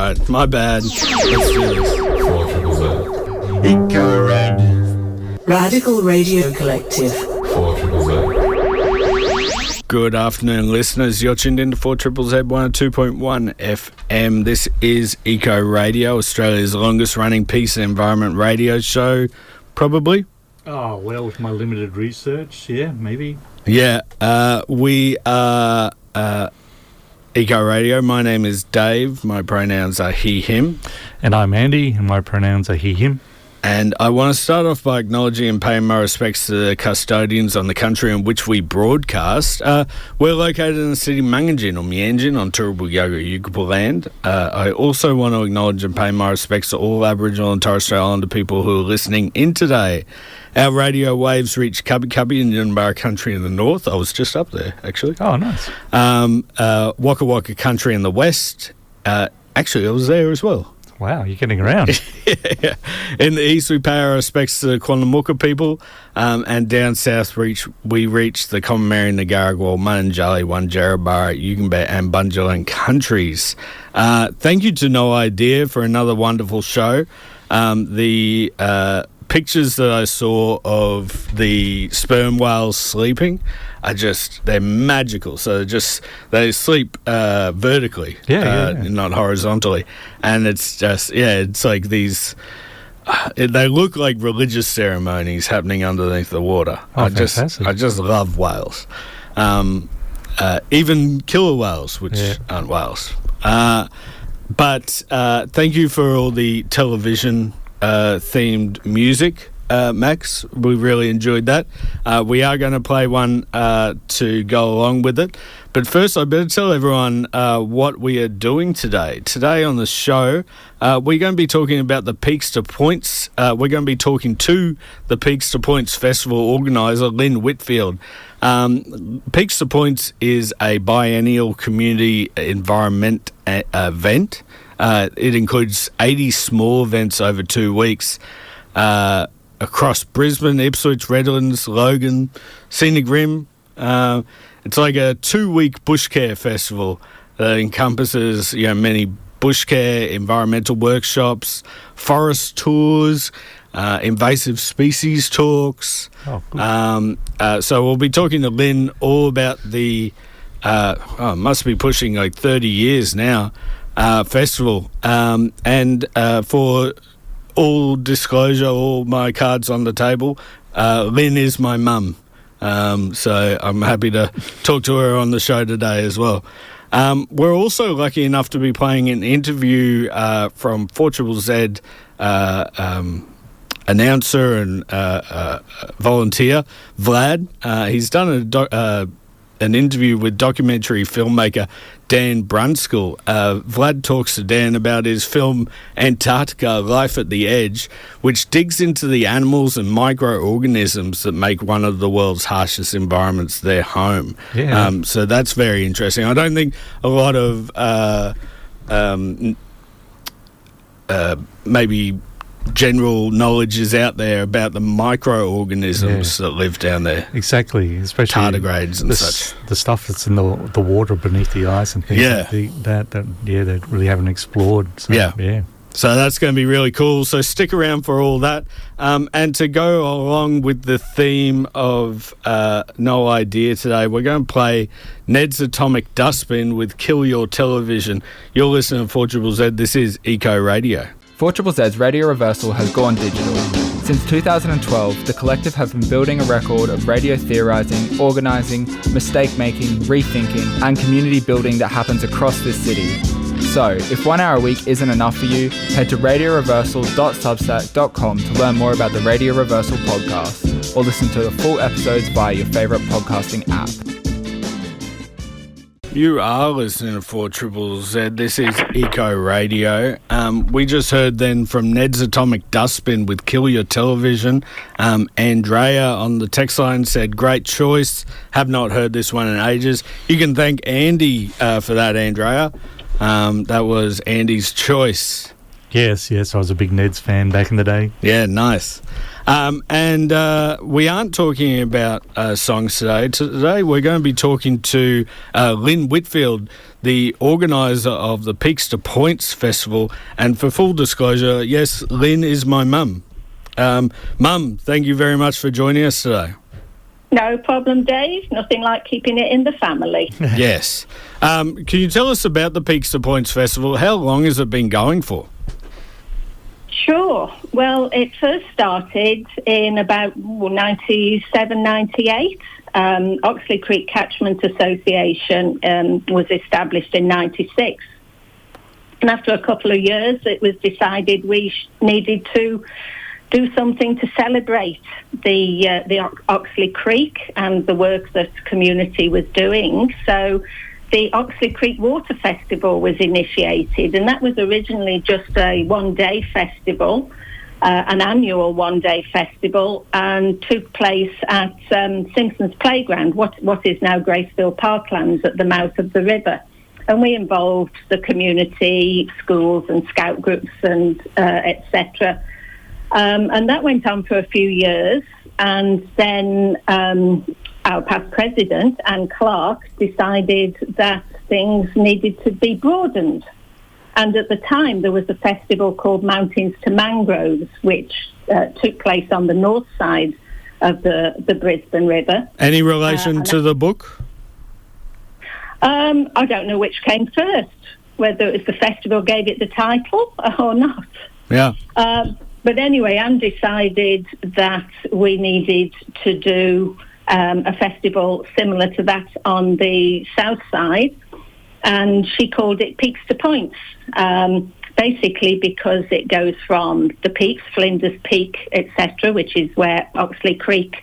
right. My bad. Let's do this. Radical Radio Collective. Good afternoon, listeners. You're tuned into 4ZZZ 102.1 FM. This is Eco Radio, Australia's longest running peace and environment radio show, probably. Oh, well, with my limited research, yeah, maybe. Yeah, we are Eco Radio. My name is Dave. My pronouns are he, him. And I'm Andy, and my pronouns are he, him. And I want to start off by acknowledging and paying my respects to the custodians on the country in which we broadcast. We're located in the city of Mungangin or Mianjin on Turrbal Yoga Yucapa land. I also want to acknowledge and pay my respects to all Aboriginal and Torres Strait Islander people who are listening in today. Our radio waves reach Cubby Cubby in Yunambara country in the north. I was just up there, actually. Oh, nice. Waka Waka country in the west. Actually, I was there as well. Wow, you're getting around. Yeah. In the east, we pay our respects to the Quandamooka people, and down south we reach the Commonwealth, Nigaragwal, Mununjali, Wanjarabara, Yugambeh and Bunjalung countries. Thank you to No Idea for another wonderful show. The pictures that I saw of the sperm whales sleeping are they're magical. So they sleep vertically, not horizontally. And it's like these, they look like religious ceremonies happening underneath the water. Oh, I just love whales. Even killer whales, which aren't whales. But thank you for all the television themed music, Max. We really enjoyed that. We are going to play one to go along with it. But first, I better tell everyone what we are doing today. Today on the show, we're going to be talking about the Peaks to Points. We're going to be talking to the Peaks to Points Festival organiser, Lynn Whitfield. Peaks to Points is a biennial community environment event. It includes 80 small events over 2 weeks across Brisbane, Ipswich, Redlands, Logan, Scenic Rim. It's like a 2-week bushcare festival that encompasses many bushcare, environmental workshops, forest tours, invasive species talks. Oh, cool. So we'll be talking to Lynn all about the must be pushing like 30 years now festival, and for all disclosure, all my cards on the table, Lynn is my mum, so I'm happy to talk to her on the show today as well. We're also lucky enough to be playing an interview from 4ZZZ announcer and volunteer Vlad. He's done an interview with documentary filmmaker Dan Brunskill. Vlad talks to Dan about his film Antarctica, Life at the Edge, which digs into the animals and microorganisms that make one of the world's harshest environments their home. Yeah. So that's very interesting. I don't think a lot of maybe general knowledge is out there about the microorganisms that live down there. Exactly, especially tardigrades and such. The stuff that's in the water beneath the ice and things like that they really haven't explored. So, yeah. So that's going to be really cool. So stick around for all that. And to go along with the theme of No Idea today, we're going to play Ned's Atomic Dustbin with Kill Your Television. You're listening to 4ZZZ. This is Eco Radio. 4ZZZ's Radio Reversal has gone digital. Since 2012, the collective have been building a record of radio theorising, organising, mistake-making, rethinking and community building that happens across this city. So, if 1 hour a week isn't enough for you, head to radioreversal.substack.com to learn more about the Radio Reversal podcast, or listen to the full episodes via your favourite podcasting app. You are listening to 4ZZZ. This is Eco Radio. We just heard then from Ned's Atomic Dustbin with Kill Your Television. Andrea on the text line said, great choice. Have not heard this one in ages. You can thank Andy for that, Andrea. That was Andy's choice. Yes, I was a big Neds fan back in the day. Yeah, nice. And we aren't talking about songs today. Today we're going to be talking to Lynn Whitfield, the organiser of the Peaks to Points Festival. And for full disclosure, yes, Lynn is my mum. Mum, thank you very much for joining us today. No problem, Dave. Nothing like keeping it in the family. Yes. Can you tell us about the Peaks to Points Festival? How long has it been going for? Sure. Well, it first started in about 97, 98. Oxley Creek Catchment Association was established in 96. And after a couple of years, it was decided we needed to do something to celebrate the Oxley Creek and the work that the community was doing. So the Oxley Creek Water Festival was initiated, and that was originally just a one-day festival, an annual one-day festival, and took place at Simpson's Playground, what is now Graceville Parklands at the mouth of the river. And we involved the community, schools and scout groups and etc. And that went on for a few years, and then our past president, Anne Clark, decided that things needed to be broadened. And at the time, there was a festival called Mountains to Mangroves, which took place on the north side of the Brisbane River. Any relation to the book? I don't know which came first, whether it was the festival gave it the title or not. Yeah. But anyway, Anne decided that we needed to do a festival similar to that on the south side, and she called it Peaks to Points, basically because it goes from the peaks, Flinders Peak, etc., which is where Oxley Creek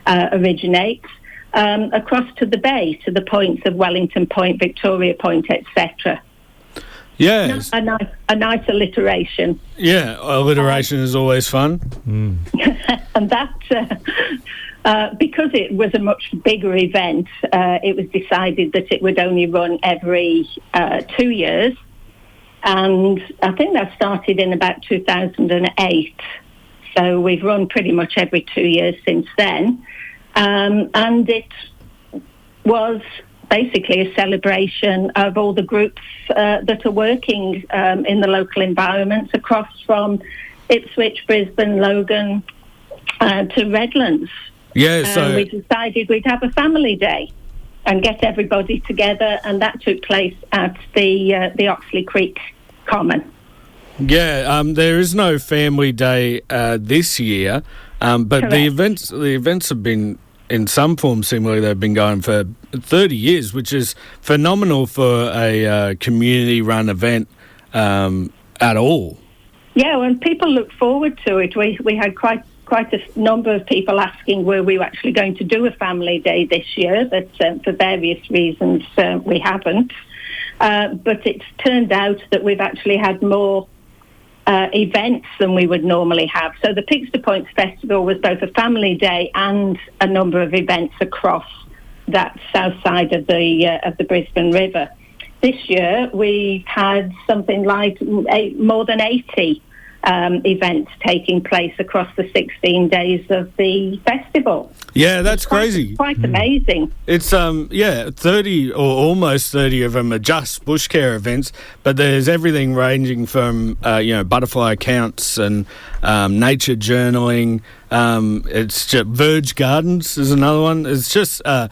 originates, across to the bay, to the points of Wellington Point, Victoria Point, etc. Yeah. A nice alliteration. Yeah, alliteration is always fun. And that, because it was a much bigger event, it was decided that it would only run every 2 years. And I think that started in about 2008. So we've run pretty much every 2 years since then. And it was basically a celebration of all the groups that are working in the local environments across from Ipswich, Brisbane, Logan to Redlands. Yeah, so we decided we'd have a family day and get everybody together, and that took place at the Oxley Creek Common. Yeah, there is no family day this year, but Correct. the events have been in some form similar. They've been going for 30 years, which is phenomenal for a community-run event at all. Yeah, and people look forward to it. We had quite a number of people asking were we actually going to do a family day this year, but for various reasons we haven't. But it's turned out that we've actually had more events than we would normally have. So the Peaks to Points Festival was both a family day and a number of events across that south side of the Brisbane River. This year we've had something like more than 80 events taking place across the 16 days of the festival. Yeah, that's crazy. Quite amazing. It's 30 or almost 30 of them are just bushcare events, but there's everything ranging from butterfly counts and nature journaling. It's just Verge Gardens is another one. It's just a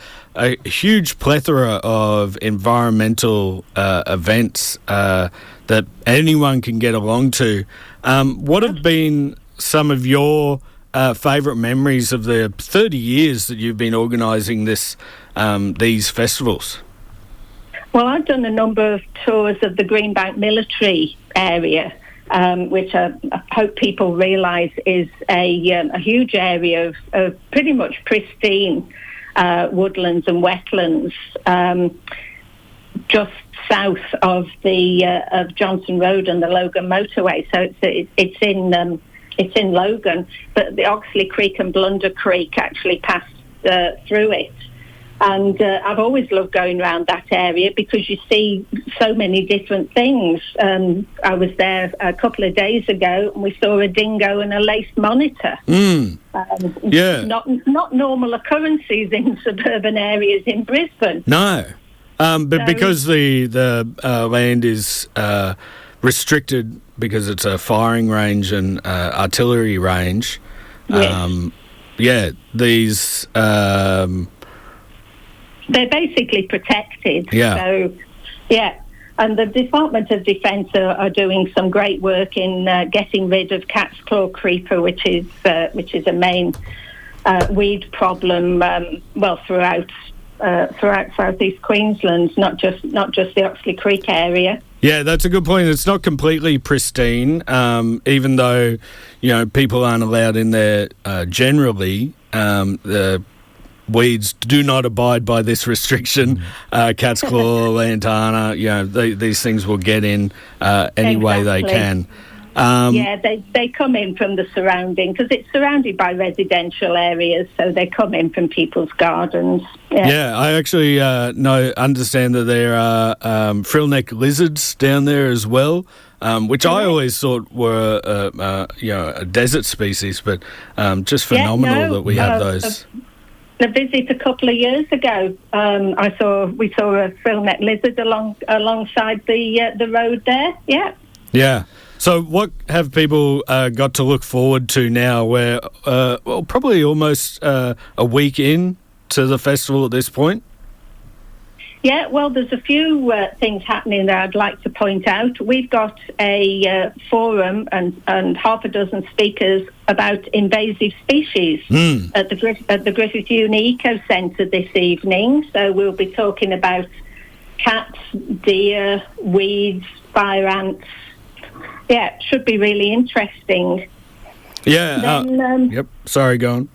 huge plethora of environmental events that anyone can get along to. What have been some of your favourite memories of the 30 years that you've been organising these festivals? Well, I've done a number of tours of the Greenbank military area, which I hope people realise is a huge area of pretty much pristine woodlands and wetlands, just south of of Johnson Road and the Logan motorway. So it's in Logan, but the Oxley Creek and Blunder Creek actually pass through it. And I've always loved going around that area because you see so many different things. I was there a couple of days ago and we saw a dingo and a lace monitor. Not normal occurrences in suburban areas in Brisbane. No, but because the land is restricted because it's a firing range and artillery range, these... they're basically protected. Yeah. So, and the Department of Defence are doing some great work in getting rid of cat's claw creeper, which is a main weed problem. Throughout southeast Queensland, not just the Oxley Creek area. Yeah, that's a good point. It's not completely pristine, even though people aren't allowed in there generally. The weeds do not abide by this restriction. Cat's claw, lantana, these things will get in any way they can. They come in from the surrounding, because it's surrounded by residential areas, so they come in from people's gardens. Yeah, I actually understand that there are frill-neck lizards down there as well, which I always thought were a desert species, but just phenomenal that we have those. A visit a couple of years ago, we saw a frill-neck lizard alongside the road there. Yeah. So what have people got to look forward to now? We're probably almost a week in to the festival at this point. Yeah, well, there's a few things happening that I'd like to point out. We've got a forum and half a dozen speakers about invasive species at the Griffith Uni Eco Centre this evening. So we'll be talking about cats, deer, weeds, fire ants. Yeah, it should be really interesting. Yeah. Yep. Sorry, go on.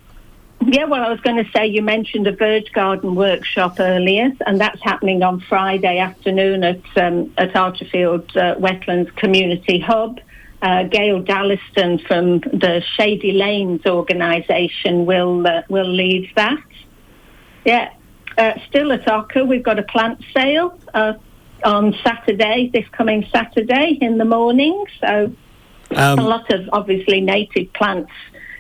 Yeah, well, I was going to say, you mentioned a Verge Garden workshop earlier, and that's happening on Friday afternoon at Archerfield Wetlands Community Hub. Gail Dallaston from the Shady Lanes organisation will lead that. Yeah. Still at Ocker, we've got a plant sale on Saturday, this coming Saturday in the morning. So a lot of, obviously, native plants,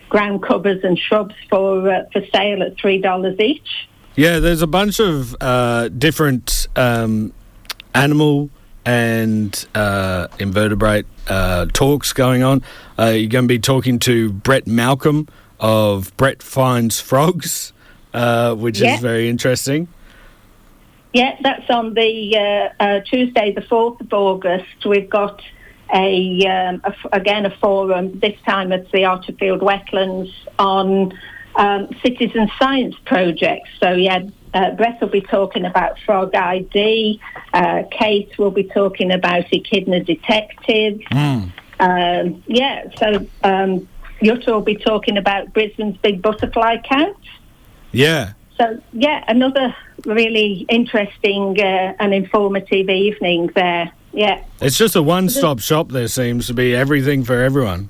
ground covers and shrubs for sale at $3 each. Yeah, there's a bunch of different animal and invertebrate talks going on. You're going to be talking to Brett Malcolm of Brett Finds Frogs, which is very interesting. Yeah, that's on the Tuesday, the 4th of August. We've got a forum, this time at the Archerfield Wetlands, on citizen science projects. So, Brett will be talking about frog ID. Kate will be talking about echidna detectives. Jutta will be talking about Brisbane's big butterfly count. Yeah. So, another really interesting and informative evening there. Yeah. It's just a one-stop shop. There seems to be everything for everyone.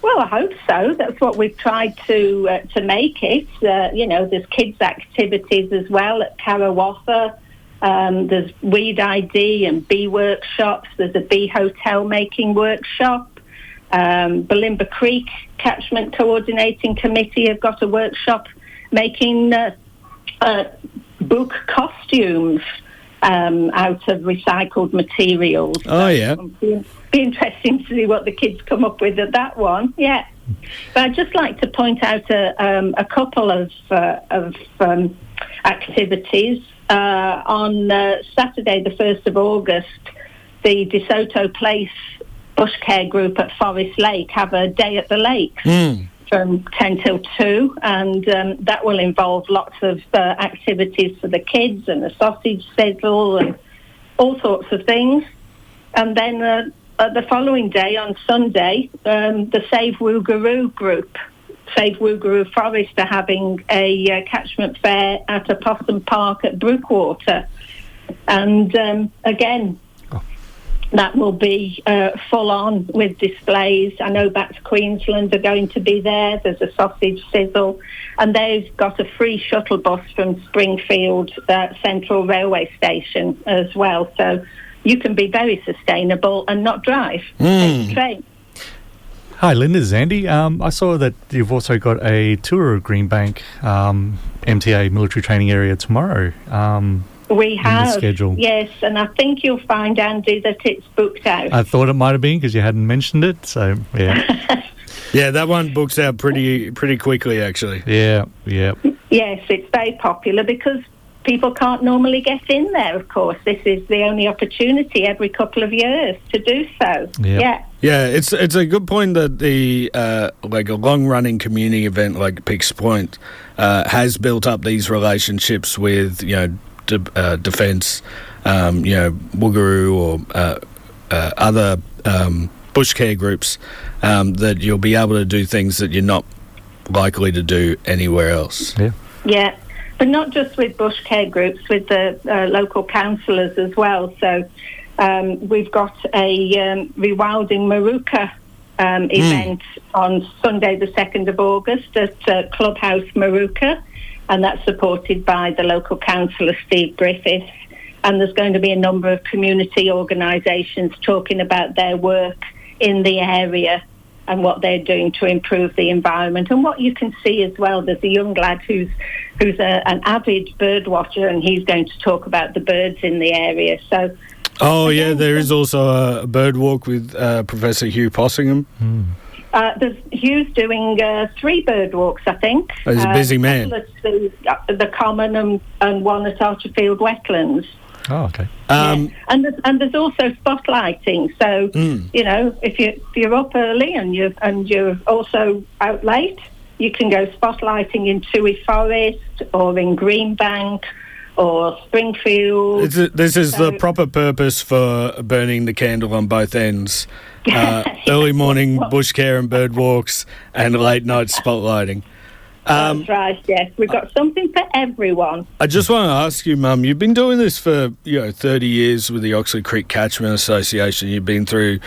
Well, I hope so. That's what we've tried to make it. There's kids' activities as well at Karawatha. There's weed ID and bee workshops. There's a bee hotel making workshop. Bulimba Creek Catchment Coordinating Committee have got a workshop making book costumes out of recycled materials. Oh, yeah. Be interesting to see what the kids come up with at that one. Yeah. But I'd just like to point out a couple of activities. On Saturday, the 1st of August, the DeSoto Place Bushcare group at Forest Lake have a day at the lakes. From 10 till 2, and that will involve lots of activities for the kids and a sausage sizzle and all sorts of things. And then the following day, on Sunday, the Save Woogaroo group, Save Woogaroo Forest, are having a catchment fair at a possum park at Brookwater. And again, that will be full on with displays. I know Back to Queensland are going to be there. There's a sausage sizzle, and they've got a free shuttle bus from Springfield Central Railway Station as well. So you can be very sustainable and not drive. Take the train. Hi, Lynn, this is Andy. I saw that you've also got a tour of Greenbank MTA military training area tomorrow. We have, schedule. Yes, and I think you'll find, Andy, that it's booked out. I thought it might have been because you hadn't mentioned it, so yeah. Yeah, that one books out pretty quickly, actually. Yeah. Yes, it's very popular because people can't normally get in there, of course. This is the only opportunity every couple of years to do so. Yep. Yeah, it's a good point that the like a long-running community event like Peaks Point has built up these relationships with, defence, Woogaroo or other bushcare groups, that you'll be able to do things that you're not likely to do anywhere else. Yeah, but not just with bushcare groups, with the local councillors as well. So we've got a rewilding Maruka event on Sunday the 2nd of August at Clubhouse Maruka, and that's supported by the local councillor Steve Griffiths. And there's going to be a number of community organisations talking about their work in the area and what they're doing to improve the environment. And what you can see as well, there's a young lad who's an avid bird watcher, and he's going to talk about the birds in the area. So, there is also a bird walk with Professor Hugh Possingham. There's Hugh's doing 3 bird walks, I think. He's a busy man. The Common and one at Archerfield Wetlands. Oh, okay. And there's also spotlighting. So if you're up early and you're also out late, you can go spotlighting in Toohey Forest or in Greenbank or Springfield. This is the proper purpose for burning the candle on both ends. Early morning bushcare and bird walks and late night spotlighting. That's right, yes. We've got something for everyone. I just want to ask you, Mum, you've been doing this for 30 years with the Oxley Creek Catchment Association. You've been through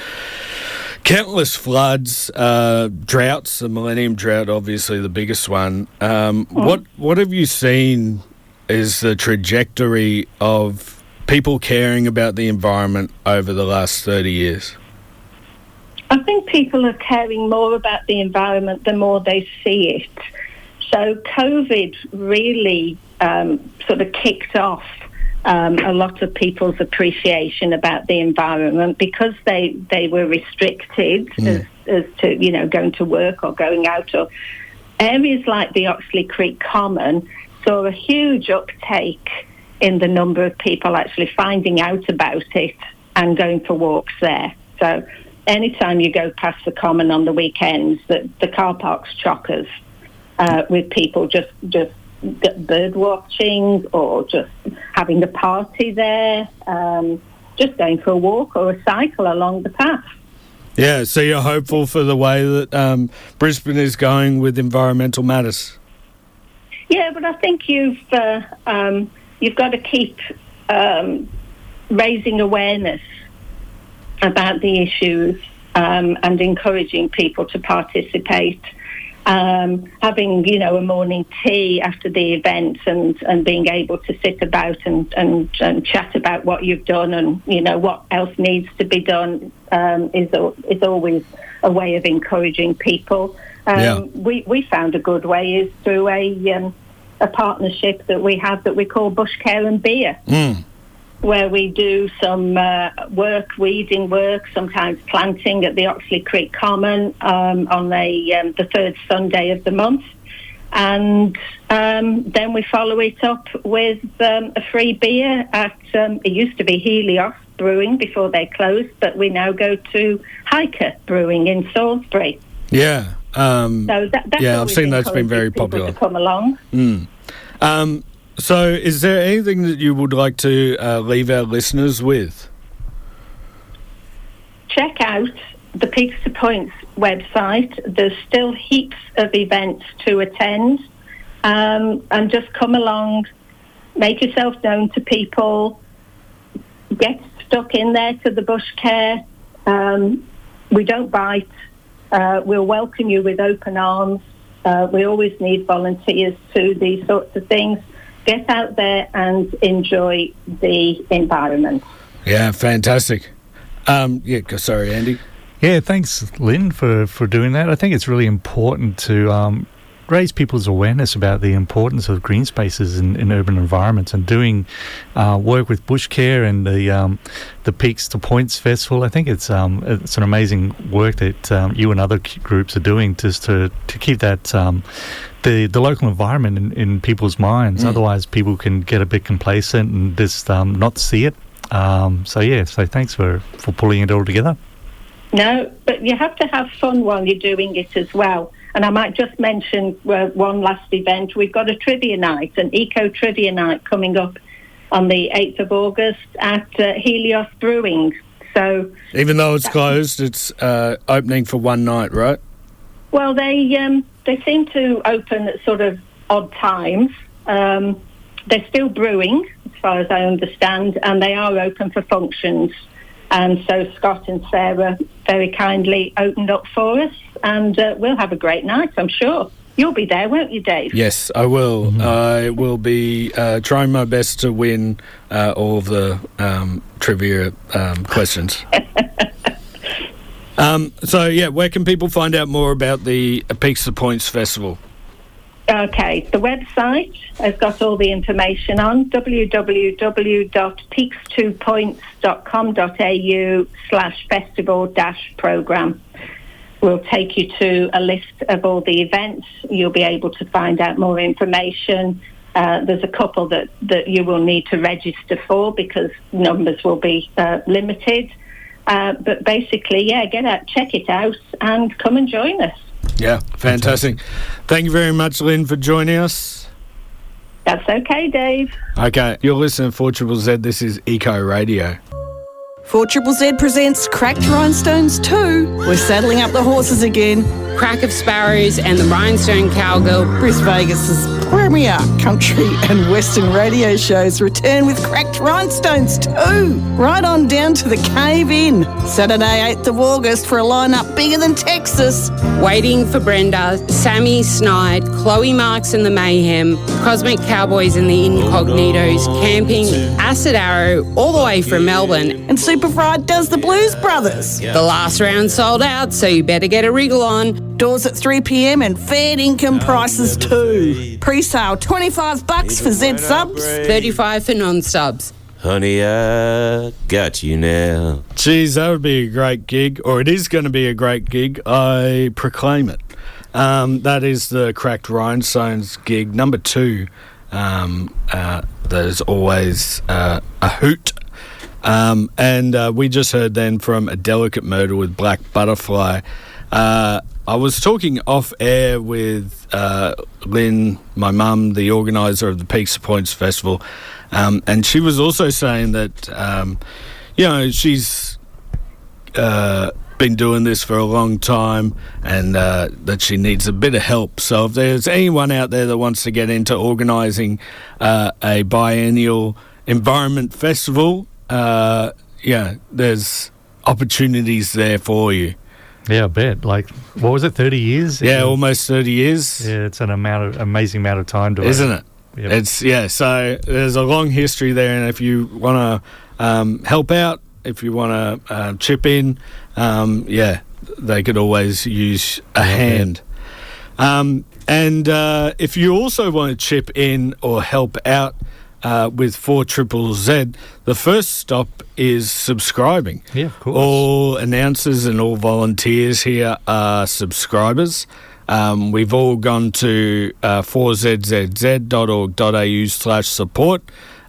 countless floods, droughts, the Millennium Drought, obviously the biggest one. What have you seen is the trajectory of people caring about the environment over the last 30 years? I think people are caring more about the environment the more they see it. So COVID really sort of kicked off a lot of people's appreciation about the environment because they were restricted as to, going to work or going out. Or areas like the Oxley Creek Common saw a huge uptake in the number of people actually finding out about it and going for walks there. So anytime you go past the Common on the weekends, the car park's chockers with people just bird watching or just having a party there, just going for a walk or a cycle along the path. Yeah, so you're hopeful for the way that Brisbane is going with environmental matters? Yeah, but I think you've got to keep raising awareness about the issues and encouraging people to participate. Having, a morning tea after the event and being able to sit about and chat about what you've done and, what else needs to be done is always a way of encouraging people. We found a good way is through a partnership that we have that we call Bushcare and Beer. Where we do some weeding work, sometimes planting at the Oxley Creek Common on the third Sunday of the month. And then we follow it up with a free beer at, it used to be Helios Brewing before they closed, but we now go to Hiker Brewing in Salisbury. Yeah. So that's I've seen that's been very popular. To come along. So is there anything that you would like to leave our listeners with? Check out the Peaks to Points website. There's still heaps of events to attend. And just come along, make yourself known to people, get stuck in there to the Bushcare. We don't bite. We'll welcome you with open arms. We always need volunteers to these sorts of things. Get out there and enjoy the environment. Yeah, fantastic. Sorry, Andy. Yeah, thanks, Lynn, for doing that. I think it's really important to raise people's awareness about the importance of green spaces in urban environments, and doing work with Bushcare and the Peaks to Points Festival. I think it's an amazing work that you and other groups are doing just to keep that the local environment in people's minds. Otherwise, people can get a bit complacent and just not see it. So thanks for pulling it all together. No, but you have to have fun while you're doing it as well. And I might just mention one last event. We've got a trivia night, an eco trivia night coming up on the 8th of August at Helios Brewing. So, even though it's closed, it's opening for one night, right? Well, they seem to open at sort of odd times. They're still brewing, as far as I understand, and they are open for functions. And so Scott and Sarah very kindly opened up for us, and we'll have a great night, I'm sure. You'll be there, won't you, Dave? Yes, I will. Mm-hmm. I will be trying my best to win all of the trivia questions. Where can people find out more about the Peaks to Points Festival? Okay, the website has got all the information on www.peaks2points.com.au/festival-program. We'll take you to a list of all the events. You'll be able to find out more information. There's a couple that you will need to register for because numbers will be limited. But basically, get out, check it out, and come and join us. Yeah, fantastic. Thank you very much, Lynn, for joining us. That's okay, Dave. Okay, you're listening to 4ZZZ. This is Eco Radio. 4ZZZ presents Cracked Rhinestones 2. We're saddling up the horses again. Crack of Sparrows and the Rhinestone Cowgirl. Bris Vegas's premier country and western radio shows return with Cracked Rhinestones 2. Right on down to the Cave Inn. Saturday, 8th of August for a lineup bigger than Texas. Waiting for Brenda, Sammy Snide, Chloe Marks and the Mayhem, Cosmic Cowboys and the Incognitos, camping, Acid Arrow, all the way from Melbourne. And Super Fried does the Blues Brothers. The last round sold out, so you better get a wriggle on. Doors at 3 p.m. and fair income prices too. Pre-sale $25 for Z subs, $35 for non-subs. Honey, I got you now. Geez, that would be a great gig, or it is going to be a great gig. I proclaim it. That is the Cracked Rhinestones gig number 2. There's always a hoot. And we just heard then from A Delicate Murder with Black Butterfly. I was talking off air with Lynn, my mum, the organiser of the Peaks to Points Festival, and she was also saying that, she's been doing this for a long time and that she needs a bit of help. So if there's anyone out there that wants to get into organising a biennial environment festival, there's opportunities there for you. Yeah, I bet. Like, what was it, 30 years? Yeah, almost 30 years. Yeah, it's an amazing amount of time to Isn't it? Yep. So there's a long history there, and if you want to help out, if you want to chip in, they could always use a hand. And if you also want to chip in or help out with 4ZZZ, the first stop is subscribing. Yeah, of course. All announcers and all volunteers here are subscribers. We've all gone to 4zzz.org.au/support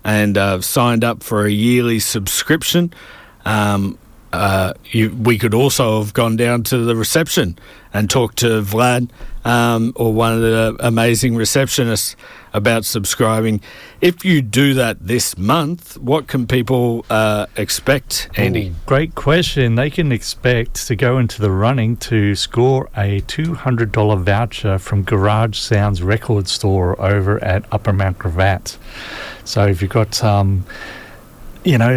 and signed up for a yearly subscription. We could also have gone down to the reception and talked to Vlad or one of the amazing receptionists about subscribing. If you do that this month, what can people expect, Andy? Great question. They can expect to go into the running to score a $200 voucher from Garage Sounds Record Store over at Upper Mount Gravatt. So if you've got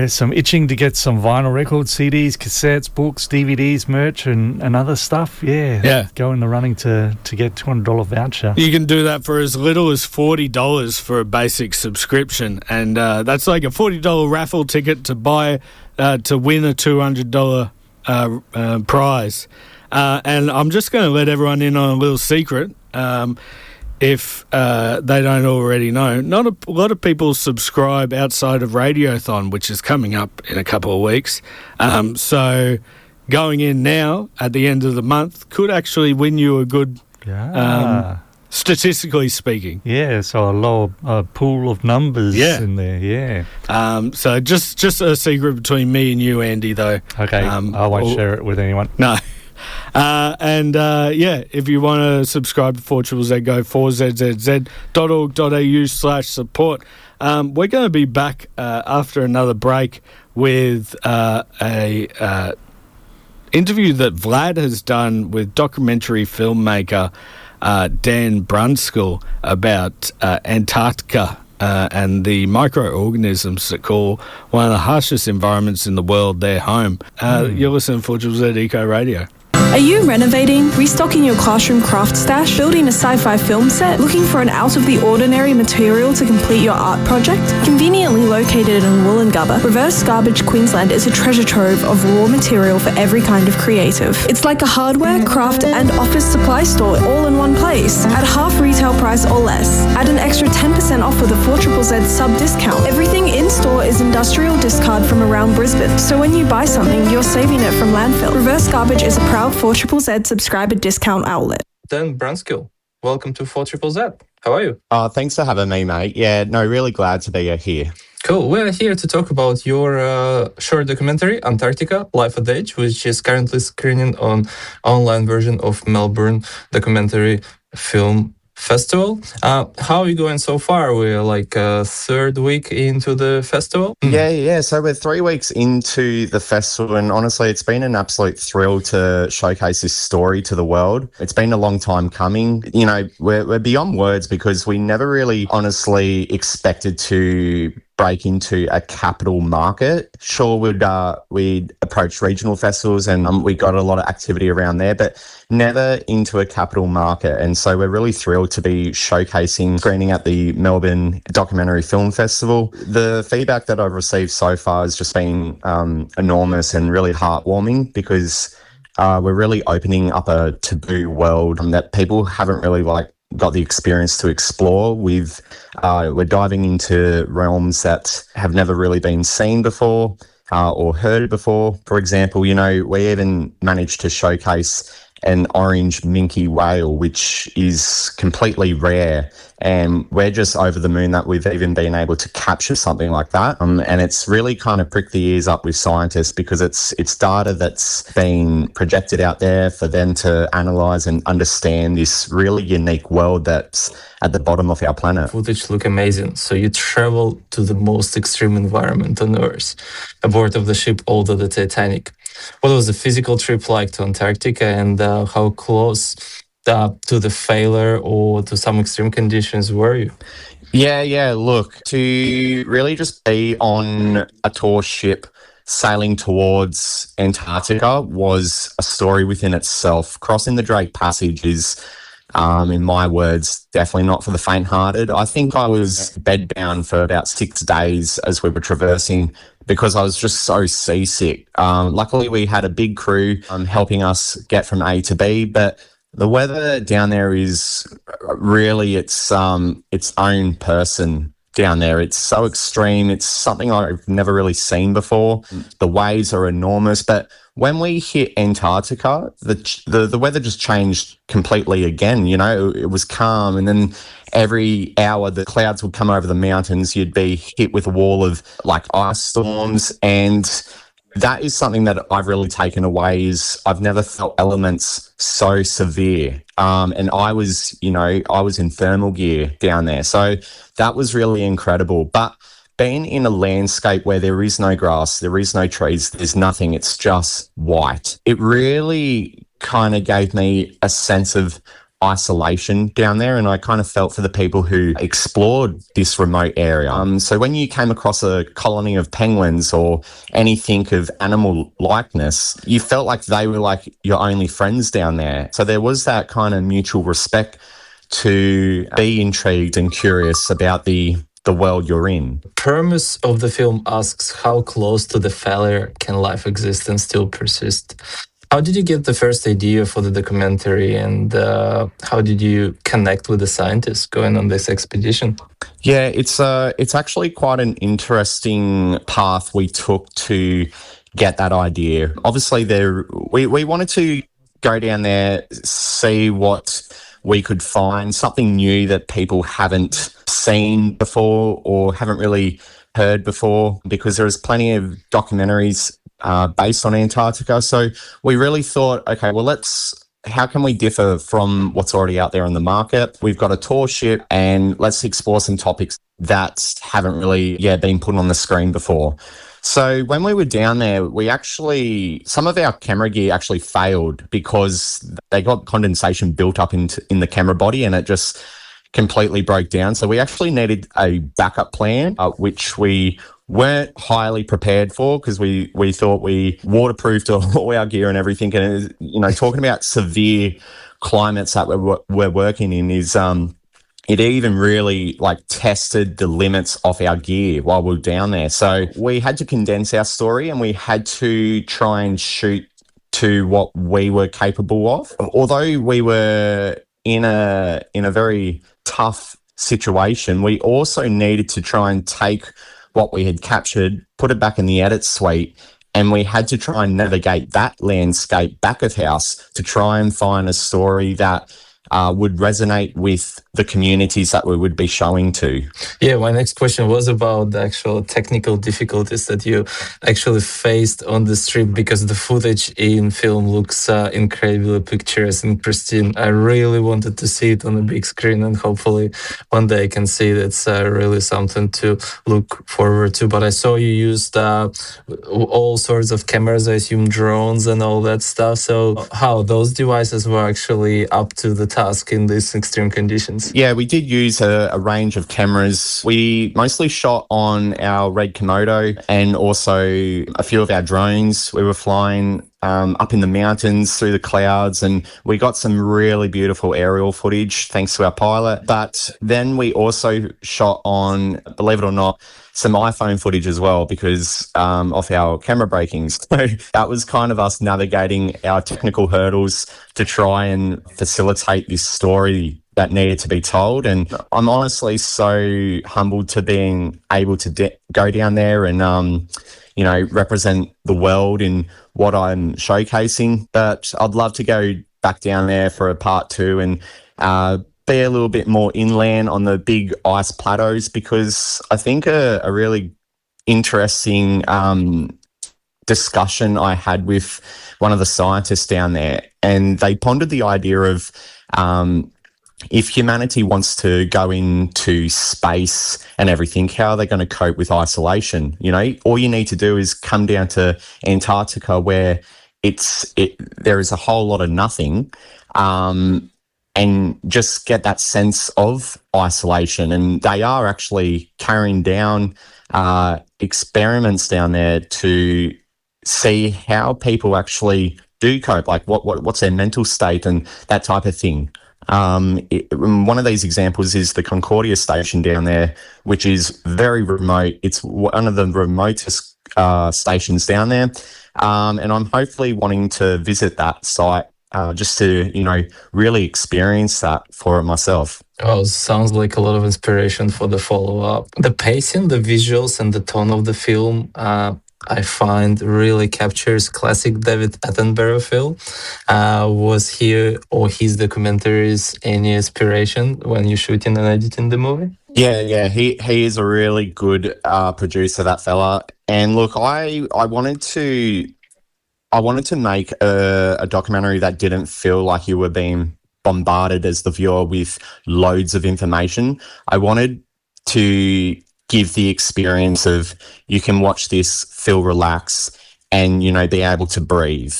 some itching to get some vinyl records, CDs, cassettes, books, DVDs, merch, and other stuff, go in the running to get $200 voucher. You can do that for as little as $40 for a basic subscription, and that's like a $40 raffle ticket to buy to win a $200 prize. And I'm just going to let everyone in on a little secret. If they don't already know, not a lot of people subscribe outside of Radiothon, which is coming up in a couple of weeks. So going in now at the end of the month could actually win you a good, statistically speaking. Yeah, so a lower pool of numbers in there, So just a secret between me and you, Andy, though. Okay, I won't share it with anyone. No. If you want to subscribe to 4ZZZ, go 4zzz.org.au/support. We're going to be back after another break with a interview that Vlad has done with documentary filmmaker Dan Brunskill about Antarctica and the microorganisms that call one of the harshest environments in the world their home. You're listening to 4ZZZ Eco Radio. Are you renovating, restocking your classroom craft stash, building a sci-fi film set, looking for an out-of-the-ordinary material to complete your art project? Conveniently located in Wollongabba, Reverse Garbage Queensland is a treasure trove of raw material for every kind of creative. It's like a hardware, craft and office supply store all in one place, at half retail price or less. Add an extra 10% off with a 4ZZZ sub-discount. Everything in-store is industrial discard from around Brisbane, so when you buy something, you're saving it from landfill. Reverse Garbage is a proud 4ZZZ subscriber discount outlet. Dan Brunskill, welcome to 4ZZZ. How are you? Thanks for having me, mate. Yeah, no, really glad to be here. Cool. We're here to talk about your short documentary, Antarctica, Life at Edge, which is currently screening on online version of Melbourne Documentary Film Festival. How are you going so far? We're like third week into the festival. Yeah. So we're 3 weeks into the festival, and honestly, it's been an absolute thrill to showcase this story to the world. It's been a long time coming. We're beyond words because we never really honestly expected to break into a capital market. Sure, we'd approach regional festivals and we got a lot of activity around there, but never into a capital market. And so we're really thrilled to be screening at the Melbourne Documentary Film Festival. The feedback that I've received so far has just been enormous and really heartwarming because we're really opening up a taboo world that people haven't really got the experience to explore. We're diving into realms that have never really been seen before or heard before. For example, we even managed to showcase an orange minke whale, which is completely rare. And we're just over the moon that we've even been able to capture something like that. And it's really kind of pricked the ears up with scientists because it's data that's been projected out there for them to analyse and understand this really unique world that's at the bottom of our planet. Footage look amazing. So you travel to the most extreme environment on Earth, aboard of the ship older than the Titanic. What was the physical trip like to Antarctica, and how close to the failure or to some extreme conditions were you? Yeah. Look, to really just be on a tour ship sailing towards Antarctica was a story within itself. Crossing the Drake Passage is, in my words, definitely not for the faint-hearted. I think I was bedbound for about 6 days as we were traversing because I was just so seasick. Luckily, we had a big crew helping us get from A to B, but the weather down there is really its own person down there. It's so extreme. It's something I've never really seen before. The waves are enormous, but when we hit Antarctica, the weather just changed completely again. It was calm, and then every hour the clouds would come over the mountains. You'd be hit with a wall of ice storms, and that is something that I've really taken away. Is I've never felt elements so severe, and I was in thermal gear down there, so that was really incredible. But being in a landscape where there is no grass, there is no trees, there's nothing, it's just white. It really kind of gave me a sense of isolation down there, and I kind of felt for the people who explored this remote area. So when you came across a colony of penguins or anything of animal likeness, you felt like they were like your only friends down there. So there was that kind of mutual respect to be intrigued and curious about the world you're in. The premise of the film asks how close to the failure can life exist and still persist. How did you get the first idea for the documentary, and how did you connect with the scientists going on this expedition? Yeah, it's actually quite an interesting path we took to get that idea. Obviously, we wanted to go down there, see what we could find, something new that people haven't seen before or haven't really heard before, because there is plenty of documentaries based on Antarctica. So we really thought, okay, well, how can we differ from what's already out there on the market? We've got a tour ship, and let's explore some topics that haven't really been put on the screen before. So when we were down there, some of our camera gear actually failed because they got condensation built up in the camera body, and it just completely broke down. So we actually needed a backup plan, which we weren't highly prepared for, because we thought we waterproofed all our gear and everything. And, talking about severe climates that we're working in is... it even really tested the limits of our gear while we were down there. So we had to condense our story, and we had to try and shoot to what we were capable of. Although we were in a very tough situation, we also needed to try and take what we had captured, put it back in the edit suite, and we had to try and navigate that landscape back of house to try and find a story that would resonate with the communities that we would be showing to. Yeah, my next question was about the actual technical difficulties that you actually faced on this trip, because the footage in film looks incredibly picturesque and pristine. I really wanted to see it on the big screen, and hopefully one day I can see it. It's really something to look forward to. But I saw you used all sorts of cameras, I assume drones and all that stuff. So how those devices were actually up to the task in these extreme conditions? Yeah, we did use a range of cameras. We mostly shot on our Red Komodo and also a few of our drones. We were flying up in the mountains through the clouds, and we got some really beautiful aerial footage thanks to our pilot. But then we also shot on, believe it or not, some iPhone footage as well, because of our camera breakings. So that was kind of us navigating our technical hurdles to try and facilitate this story that needed to be told. And I'm honestly so humbled to being able to go down there and represent the world in what I'm showcasing. But I'd love to go back down there for a part 2 and be a little bit more inland on the big ice plateaus, because I think a really interesting discussion I had with one of the scientists down there, and they pondered the idea of if humanity wants to go into space and everything, how are they going to cope with isolation? All you need to do is come down to Antarctica, where there is a whole lot of nothing, and just get that sense of isolation. And they are actually carrying down experiments down there to see how people actually do cope, like what's their mental state and that type of thing. One of these examples is the Concordia station down there, which is very remote. It's one of the remotest stations down there, and I'm hopefully wanting to visit that site just to, really experience that for myself. Oh, sounds like a lot of inspiration for the follow-up. The pacing, the visuals, and the tone of the film, I find really captures classic David Attenborough feel. Was he or his documentaries any inspiration when you're shooting and editing the movie? Yeah, he is a really good producer, that fella. And look, I wanted to make a documentary that didn't feel like you were being bombarded as the viewer with loads of information. I wanted to give the experience of, you can watch this, feel relaxed, and, be able to breathe.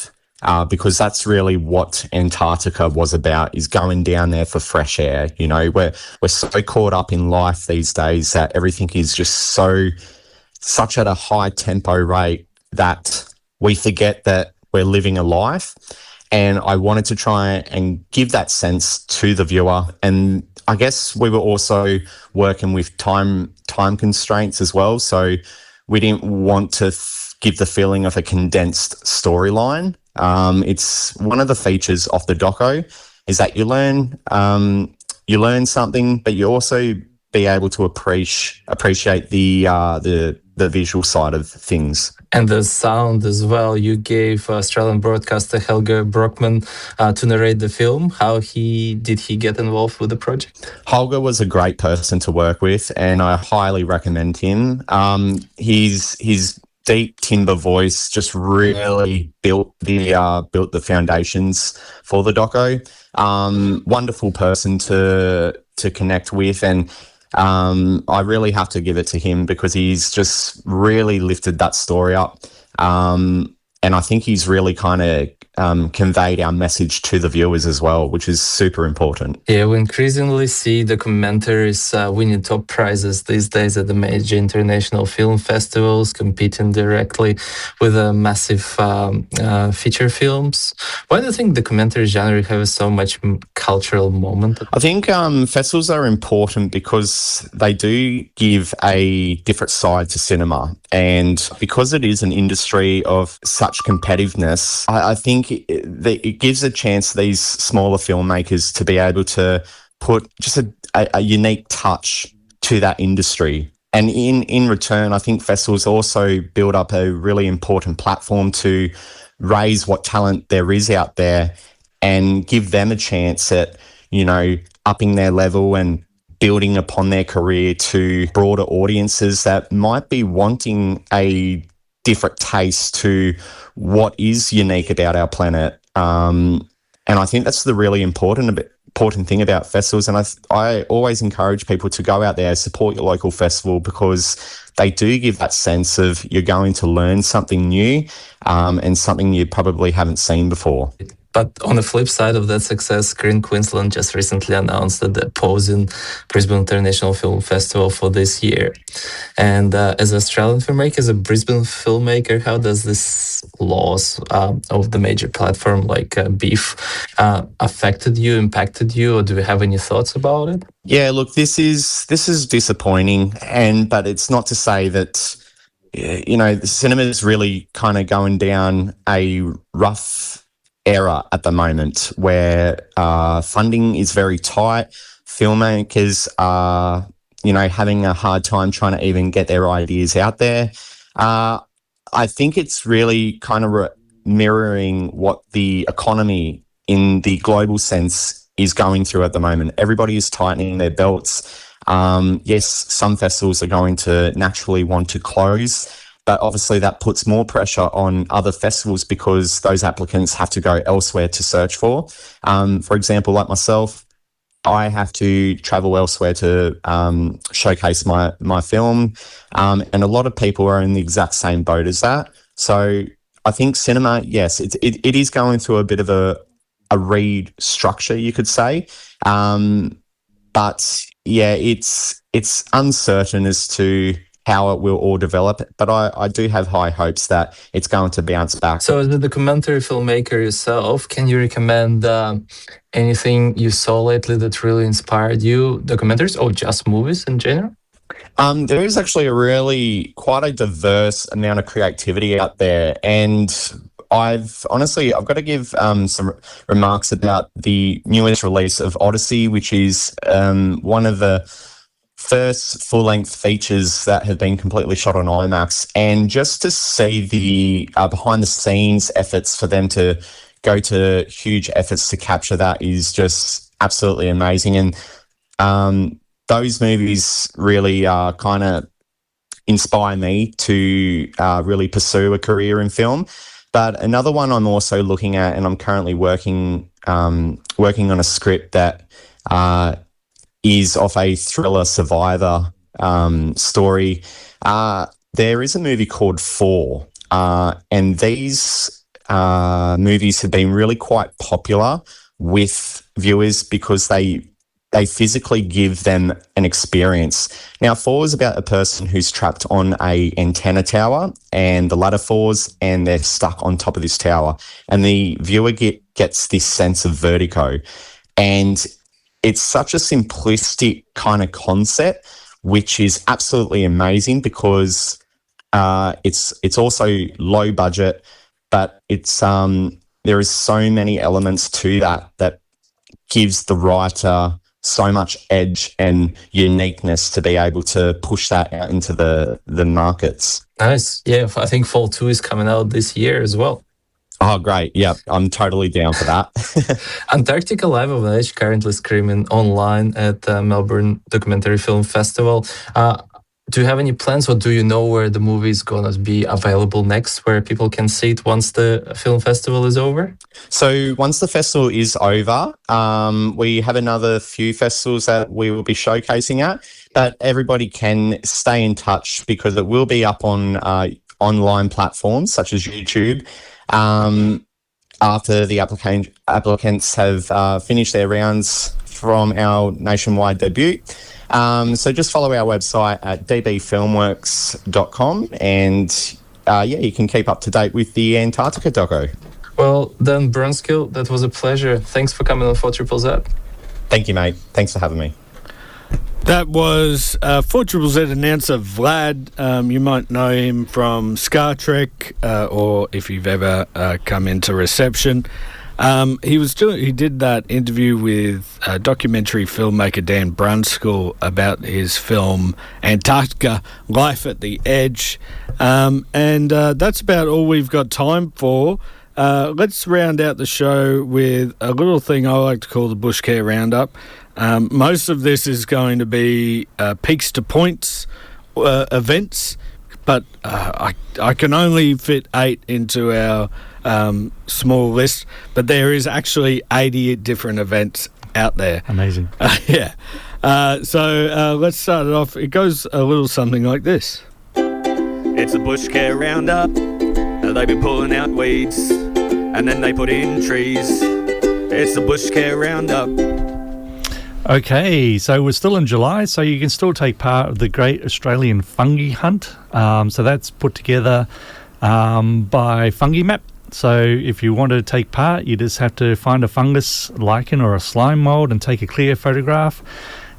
because that's really what Antarctica was about, is going down there for fresh air. You know, we're so caught up in life these days that everything is just such at a high tempo rate that we forget that we're living a life. And I wanted to try and give that sense to the viewer. And I guess we were also working with time constraints as well. So we didn't want to give the feeling of a condensed storyline. It's one of the features of the doco is that you learn something, but you also be able to appreciate the visual side of things. And the sound as well. You gave Australian broadcaster Helge Brockman to narrate the film. How did he get involved with the project? Helge was a great person to work with, and I highly recommend him. His deep timbre voice just really built the foundations for the doco. Wonderful person to connect with, and I really have to give it to him because he's just really lifted that story up. And I think he's really kind of conveyed our message to the viewers as well, which is super important. Yeah, we increasingly see documentaries winning top prizes these days at the major international film festivals, competing directly with massive feature films. Why do you think documentary genre has so much cultural moment? I think festivals are important because they do give a different side to cinema. And because it is an industry of such competitiveness, I think it gives a chance to these smaller filmmakers to be able to put just a unique touch to that industry. And in return, I think festivals also build up a really important platform to raise what talent there is out there and give them a chance at, you know, upping their level and building upon their career to broader audiences that might be wanting a different taste to what is unique about our planet. And I think that's the really important thing about festivals. And I always encourage people to go out there, support your local festival, because they do give that sense of you're going to learn something new and something you probably haven't seen before. But on the flip side of that success, Screen Queensland just recently announced that they're opposing Brisbane International Film Festival for this year. And as an Australian filmmaker, as a Brisbane filmmaker, how does this loss of the major platform like Beef impacted you, or do you have any thoughts about it? Yeah, look, this is disappointing, but it's not to say that, you know, the cinema is really kind of going down a rough era at the moment where funding is very tight. Filmmakers are, you know, having a hard time trying to even get their ideas out there. I think it's really kind of mirroring what the economy in the global sense is going through at the moment. Everybody is tightening their belts. Yes, some festivals are going to naturally want to close, but obviously that puts more pressure on other festivals because those applicants have to go elsewhere to search for. For example, like myself, I have to travel elsewhere to showcase my film, and a lot of people are in the exact same boat as that. So I think cinema, yes, it is going through a bit of a restructure, you could say. But yeah, it's uncertain as to how it will all develop, but I do have high hopes that it's going to bounce back. So as a documentary filmmaker yourself, can you recommend anything you saw lately that really inspired you, documentaries or just movies in general? There is actually quite a diverse amount of creativity out there, and I've got to give some remarks about the newest release of Odyssey, which is one of the first full-length features that have been completely shot on IMAX, and just to see the behind-the-scenes efforts for them to go to huge efforts to capture that is just absolutely amazing. And those movies really kind of inspire me to really pursue a career in film. But another one I'm also looking at, and I'm currently working on a script that is of a thriller survivor story. There is a movie called 4, and these movies have been really quite popular with viewers because they physically give them an experience. Now, 4 is about a person who's trapped on a antenna tower and the ladder falls and they're stuck on top of this tower. And the viewer gets this sense of vertigo. And it's such a simplistic kind of concept, which is absolutely amazing because it's also low budget, but it's there is so many elements to that gives the writer so much edge and uniqueness to be able to push that out into the markets. Nice. Yeah, I think Fall 2 is coming out this year as well. Oh, great. Yeah, I'm totally down for that. Antarctica Live of Edge currently streaming online at the Melbourne Documentary Film Festival. Do you have any plans, or do you know where the movie is going to be available next, where people can see it once the film festival is over? So once the festival is over, we have another few festivals that we will be showcasing at, but everybody can stay in touch because it will be up on online platforms such as YouTube after the applicants have finished their rounds from our nationwide debut. So just follow our website at dbfilmworks.com and you can keep up to date with the Antarctica doco. Well, Dan Brunskill, that was a pleasure. Thanks for coming on 4ZZZ. Thank you, mate. Thanks for having me. That was 4ZZZ announcer Vlad. You might know him from Star Trek, or if you've ever come into reception. He did that interview with documentary filmmaker Dan Brunskill about his film Antarctica, Life at the Edge. And that's about all we've got time for. Let's round out the show with a little thing I like to call the Bushcare Roundup. Most of this is going to be peaks to points events, but I can only fit 8 into our small list, but there is actually 80 different events out there. Amazing. Yeah. So let's start it off. It goes a little something like this. It's a Bushcare Roundup. They've been pulling out weeds and then they put in trees. It's a Bushcare Roundup. Okay, so we're still in July, so you can still take part of the Great Australian Fungi Hunt. So that's put together by Fungi Map. So if you want to take part, you just have to find a fungus, lichen or a slime mould and take a clear photograph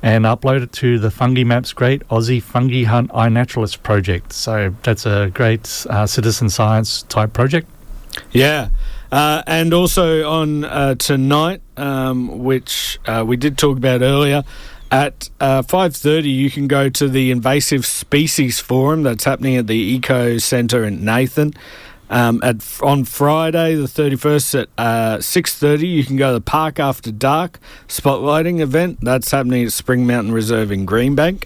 and upload it to the Fungi Map's Great Aussie Fungi Hunt iNaturalist project. So that's a great citizen science type project. Yeah. And also on tonight, which we did talk about earlier, at 5:30 you can go to the Invasive Species Forum that's happening at the Eco Centre in Nathan. On Friday the 31st at 6:30 you can go to the Park After Dark spotlighting event. That's happening at Spring Mountain Reserve in Greenbank.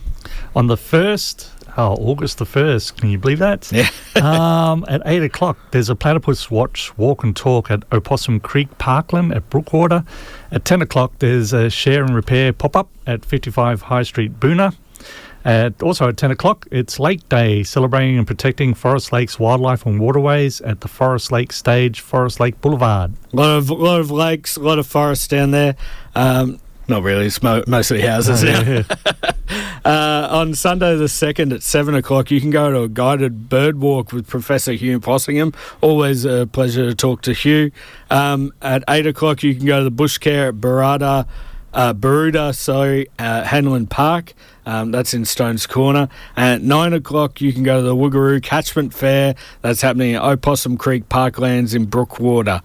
On the 1st, August the 1st, can you believe that? Yeah. At 8 o'clock, there's a platypus watch, walk and talk at Opossum Creek Parkland at Brookwater. At 10 o'clock, there's a share and repair pop-up at 55 High Street, Boona. Also at 10 o'clock, it's Lake Day, celebrating and protecting Forest Lakes wildlife and waterways at the Forest Lake Stage, Forest Lake Boulevard. A lot of lakes, a lot of forests down there. Not really, it's mostly houses now. Yeah. On Sunday the 2nd at 7 o'clock, you can go to a guided bird walk with Professor Hugh Possingham. Always a pleasure to talk to Hugh. At 8 o'clock, you can go to the Bushcare at Baruda, Hanlon Park. That's in Stones Corner. And at 9 o'clock, you can go to the Woogaroo Catchment Fair. That's happening at Opossum Creek Parklands in Brookwater.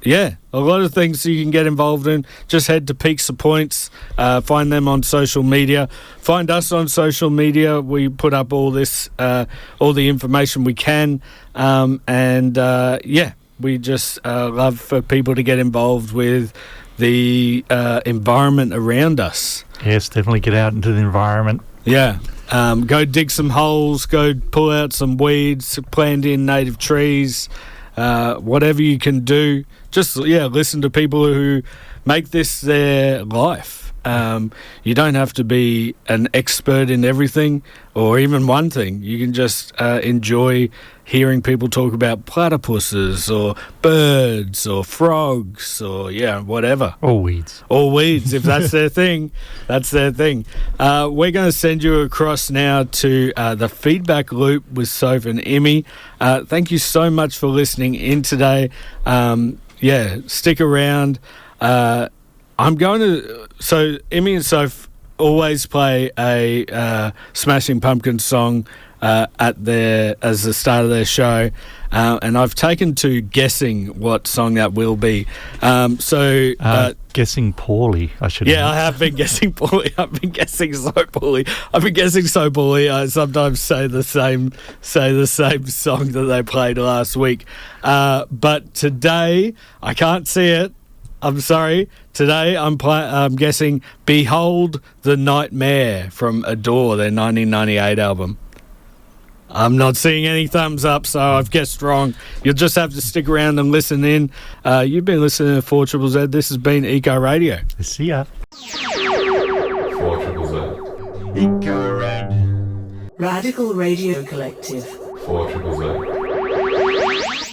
Yeah, a lot of things you can get involved in. Just head to Peaks of Points, find them on social media. Find us on social media. We put up all this, all the information we can. We just love for people to get involved with the environment around us. Yes, definitely get out into the environment. Yeah. Go dig some holes, go pull out some weeds, plant in native trees, whatever you can do. Just, listen to people who make this their life. You don't have to be an expert in everything or even one thing. You can just enjoy hearing people talk about platypuses or birds or frogs or, whatever. Or weeds. Or weeds, if that's their thing. That's their thing. We're going to send you across now to the feedback loop with Soph and Emmy. Thank you so much for listening in today. Stick around. I'm going to... So, Emmy and Soph always play a Smashing Pumpkins song as the start of their show, and I've taken to guessing what song that will be. Guessing poorly, I should. Yeah, I have been guessing poorly. I've been guessing so poorly. I sometimes say the same song that they played last week. But today I can't see it. I'm sorry. Today I'm guessing "Behold the Nightmare" from Adore, their 1998 album. I'm not seeing any thumbs up, so I've guessed wrong. You'll just have to stick around and listen in. You've been listening to 4ZZZ. This has been Eco Radio. See ya. 4ZZZ. Eco Radio. Radical Radio Collective. 4ZZZ.